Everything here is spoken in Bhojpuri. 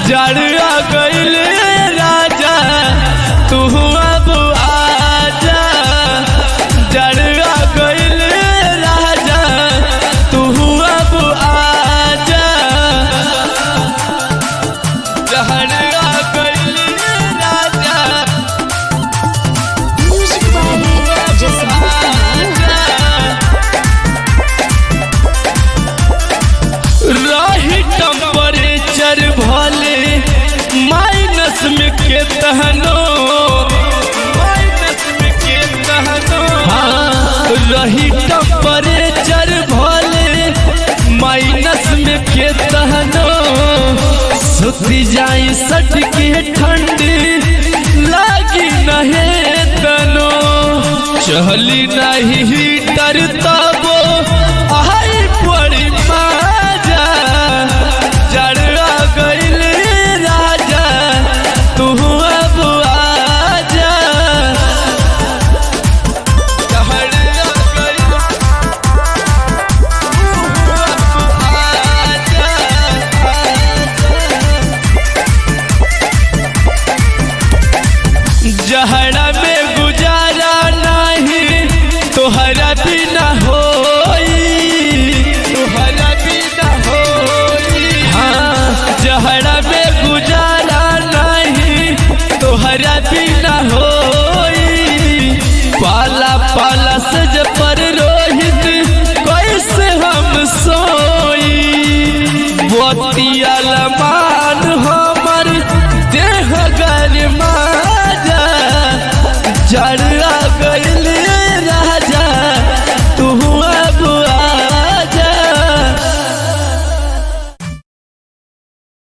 जड़ आ गइल राजा तू अब आजा, जड़ आ गइल राजा तू अब आजा, जड़ आ गइल राजा रही टेम्परेचर भले माइनस में के तहनो, माइनस में के तहनो, हाँ रही टेम्परेचर भले माइनस में के तहनो, सुती जाई सट के ठंडी लागी नहीं तनो, चली नहीं हीटर तबो आई पड़ी माजा, जड़ आ गइल राजा तू अब आजा, जड़ आ गइल जहरा में गुजारा नहीं तोहरा बिना होई, तोहरा बिना होई, हाँ जहरा में गुजारा नहीं तोहरा बिना होई, पाला पाला सज पर रोहित कैसे हम सोई, बोतिया लमा